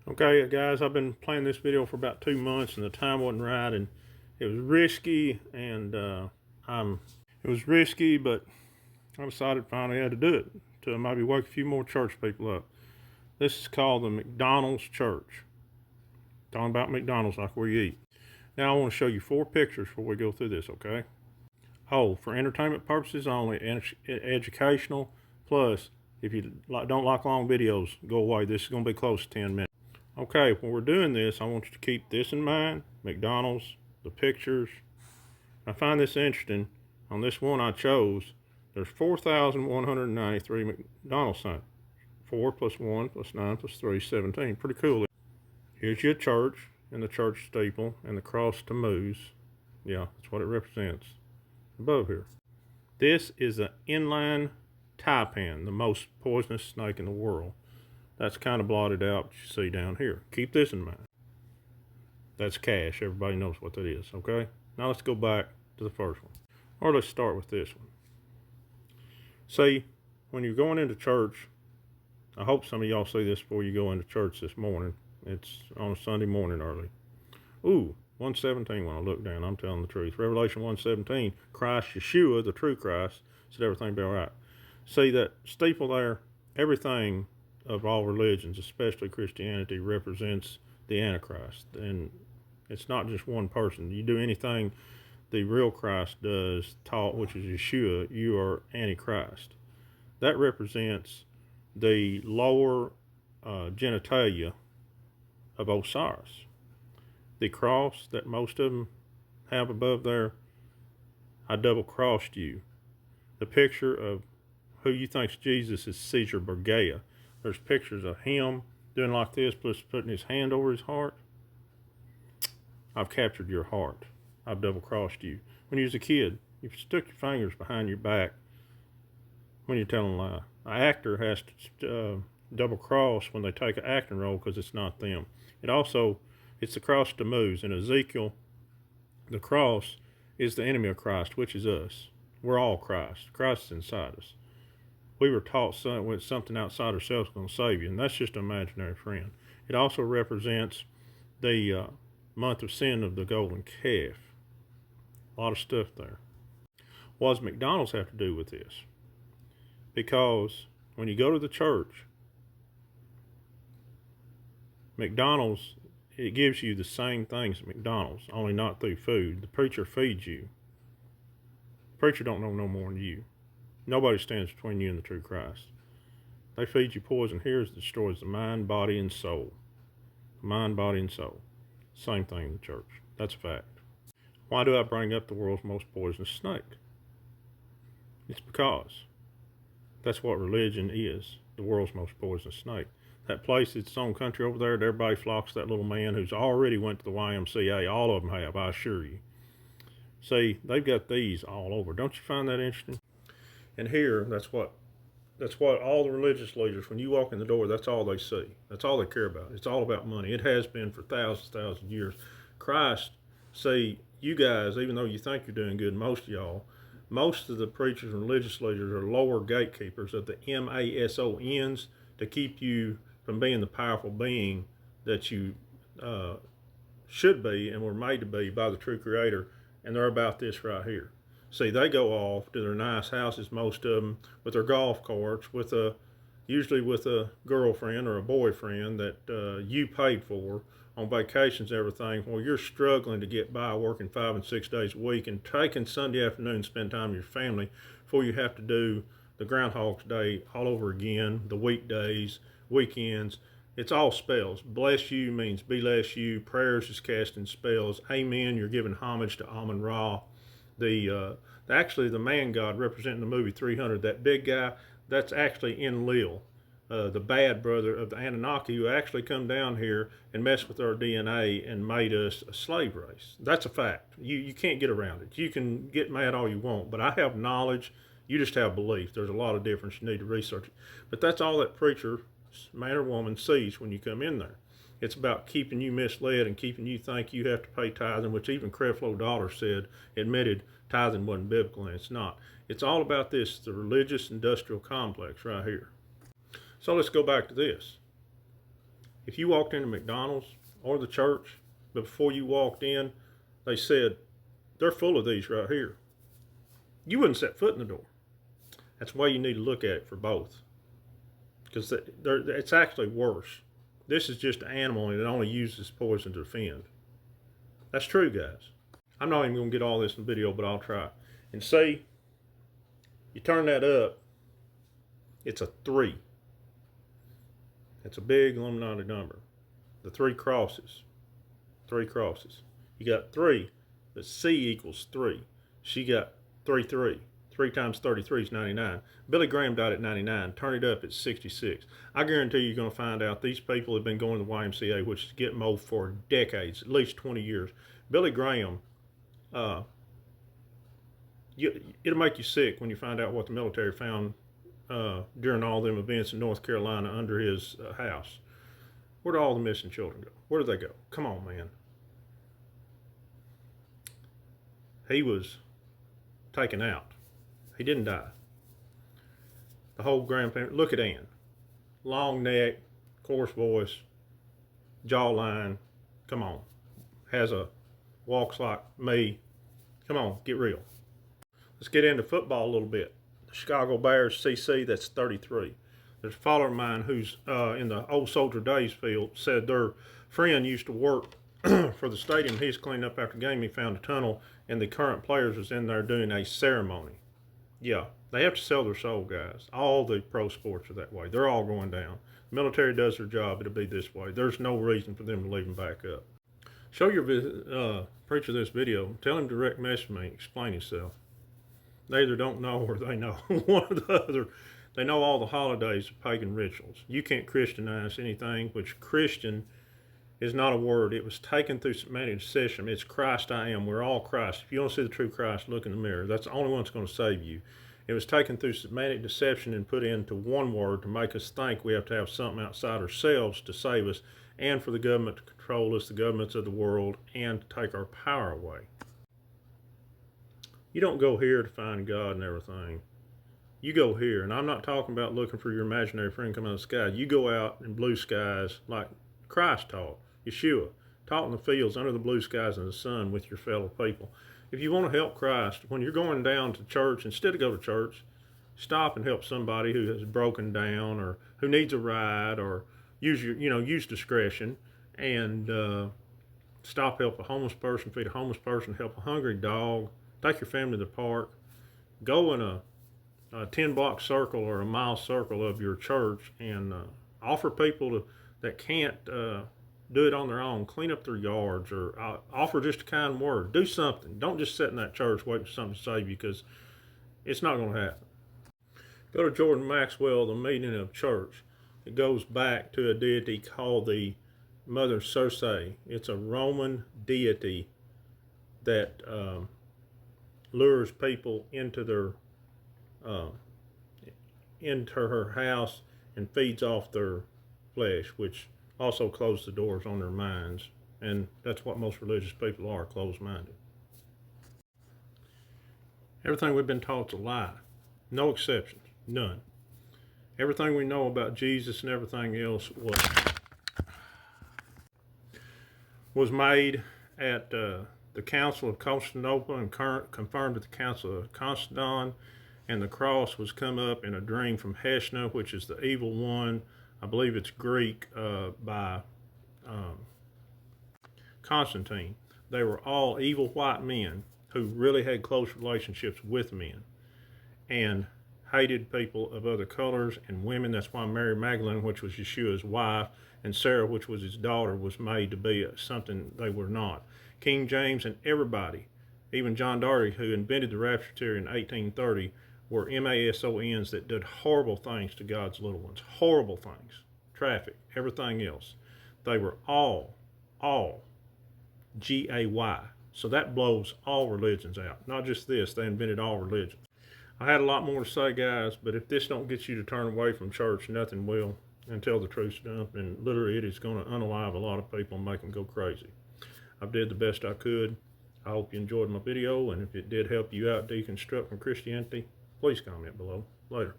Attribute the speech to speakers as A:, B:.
A: Okay, guys, I've been planning this video for about 2 months, and the time wasn't right, and it was risky, and it was risky, but I decided finally I had to do it to maybe wake a few more church people up. This is called the McDonald's church. Talking about McDonald's like where you eat. Now I want to show you 4 pictures before we go through this, okay? Oh, for entertainment purposes only, educational, plus if you don't like long videos, go away. This is going to be close to 10 minutes. Okay, when we're doing this, I want you to keep this in mind, McDonald's, the pictures. I find this interesting. On this one I chose, there's 4,193 McDonald's signs. 4 plus 1 plus 9 plus 3, 17. Pretty cool. Here's your church and the church steeple and the cross to moose. Yeah, that's what it represents above here. This is an inline taipan, the most poisonous snake in the world. That's kind of blotted out, you see down here. Keep this in mind. That's cash. Everybody knows what that is, okay? Now let's go back to the first one. Or let's start with this one. See, when you're going into church, I hope some of y'all see this before you go into church this morning. It's on a Sunday morning early. Ooh, 117 when I look down, I'm telling the truth. Revelation 1:17, Christ Yeshua, the true Christ, said everything be all right. See that steeple there, everything of all religions, especially Christianity, represents the Antichrist. And it's not just one person. You do anything the real Christ does, taught, which is Yeshua, you are Antichrist. That represents the lower genitalia of Osiris. The cross that most of them have above there, I double-crossed you. The picture of who you think's Jesus is Caesar Borgia. There's pictures of him doing like this, plus putting his hand over his heart. I've captured your heart. I've double-crossed you. When you was a kid, you stuck your fingers behind your back when you're telling a lie. An actor has to double-cross when they take an acting role because it's not them. It's the cross to moose. In Ezekiel, the cross is the enemy of Christ, which is us. We're all Christ. Christ is inside us. We were taught something outside ourselves is going to save you, and that's just an imaginary friend. It also represents the month of sin of the golden calf. A lot of stuff there. What does McDonald's have to do with this? Because when you go to the church, McDonald's, it gives you the same things at McDonald's, only not through food. The preacher feeds you. The preacher don't know no more than you. Nobody stands between you and the true Christ. They feed you poison here that destroys the mind, body, and soul. Mind, body, and soul. Same thing in the church. That's a fact. Why do I bring up the world's most poisonous snake? It's because that's what religion is, the world's most poisonous snake. That place, its own country over there, everybody flocks to that little man who's already went to the YMCA. All of them have, I assure you. See, they've got these all over. Don't you find that interesting? And here, that's what all the religious leaders, when you walk in the door, that's all they see. That's all they care about. It's all about money. It has been for thousands of years. Christ, see, you guys, even though you think you're doing good, most of y'all, most of the preachers and religious leaders are lower gatekeepers of the MASONs to keep you from being the powerful being that you should be and were made to be by the true Creator. And they're about this right here. See, they go off to their nice houses, most of them, with their golf carts, usually with a girlfriend or a boyfriend that you paid for on vacations and everything, while you're struggling to get by working 5 and 6 days a week and taking Sunday afternoon to spend time with your family before you have to do the Groundhog's Day all over again, the weekdays, weekends. It's all spells. Bless you means be less you. Prayers is casting spells. Amen, you're giving homage to Amun-Ra. Actually the man god representing the movie 300, that big guy, that's actually Enlil, the bad brother of the Anunnaki, who actually come down here and messed with our DNA and made us a slave race. That's a fact. You can't get around it. You can get mad all you want, but I have knowledge. You just have belief. There's a lot of difference. You need to research it. But that's all that preacher, man or woman, sees when you come in there. It's about keeping you misled and keeping you think you have to pay tithing, which even Creflo Dollar admitted tithing wasn't biblical, and it's not. It's all about this, the religious industrial complex right here. So let's go back to this. If you walked into McDonald's or the church, but before you walked in, they said, they're full of these right here, you wouldn't set foot in the door. That's why you need to look at it for both. Because it's actually worse. This is just an animal and it only uses poison to defend. That's true, guys. I'm not even going to get all this in the video, but I'll try. And see, you turn that up, it's a 3. It's a big Illuminati number. The 3 crosses. 3 crosses. You got 3, but C equals 3. She got 3. 3 times 33 is 99. Billy Graham died at 99. Turn it up, it's 66. I guarantee you're going to find out these people have been going to the YMCA, which is getting old, for decades, at least 20 years. Billy Graham, it'll make you sick when you find out what the military found during all them events in North Carolina under his house. Where do all the missing children go? Where do they go? Come on, man. He was taken out. He didn't die. The whole grandparent, look at Ann. Long neck, coarse voice, jawline. Come on. Walks like me. Come on, get real. Let's get into football a little bit. The Chicago Bears CC, that's 33. There's a follower of mine who's in the old Soldier Days field, said their friend used to work for the stadium. He's cleaned up after the game. He found a tunnel, and the current players was in there doing a ceremony. Yeah, they have to sell their soul, guys. All the pro sports are that way. They're all going down. The military does their job. It'll be this way. There's no reason for them to leave them back up. Show your preacher this video. Tell him direct message me. Explain yourself. They either don't know or they know. One or the other. They know all the holidays of pagan rituals. You can't Christianize anything, which Christian is not a word. It was taken through semantic deception. It's Christ I am. We're all Christ. If you want to see the true Christ, look in the mirror. That's the only one that's going to save you. It was taken through semantic deception and put into one word to make us think we have to have something outside ourselves to save us, and for the government to control us, the governments of the world, and to take our power away. You don't go here to find God and everything. You go here, and I'm not talking about looking for your imaginary friend coming out of the sky. You go out in blue skies like Christ taught, Yeshua, taught in the fields under the blue skies and the sun with your fellow people. If you want to help Christ, when you're going down to church, instead of go to church, stop and help somebody who has broken down or who needs a ride, or use discretion, and stop, help a homeless person, feed a homeless person, help a hungry dog, take your family to the park, go in a 10-block circle or a mile circle of your church and offer people that can't do it on their own, clean up their yards, or offer just a kind word. Do something. Don't just sit in that church waiting for something to save you, because it's not going to happen. Go to Jordan Maxwell, The Meaning of Church. It goes back to a deity called the Mother Circe. It's a Roman deity that lures people into her house and feeds off their flesh, which also closes the doors on their minds. And that's what most religious people are, closed-minded. Everything we've been taught is a lie. No exceptions. None. Everything we know about Jesus and everything else was made at the Council of Constantinople and confirmed at the Council of Constantine, and the cross was come up in a dream from Heshna, which is the evil one. I believe it's Greek, by Constantine. They were all evil white men who really had close relationships with men and hated people of other colors and women. That's why Mary Magdalene, which was Yeshua's wife, and Sarah, which was his daughter, was made to be something they were not. King James and everybody, even John Doherty, who invented the rapture theory in 1830, were Masons that did horrible things to God's little ones. Horrible things. Traffic, everything else. They were all G-A-Y. So that blows all religions out. Not just this, they invented all religions. I had a lot more to say, guys, but if this don't get you to turn away from church, nothing will, and tell the truth stuff. And literally it is going to unalive a lot of people and make them go crazy. I did the best I could. I hope you enjoyed my video, and if it did help you out deconstructing Christianity, please comment below. Later.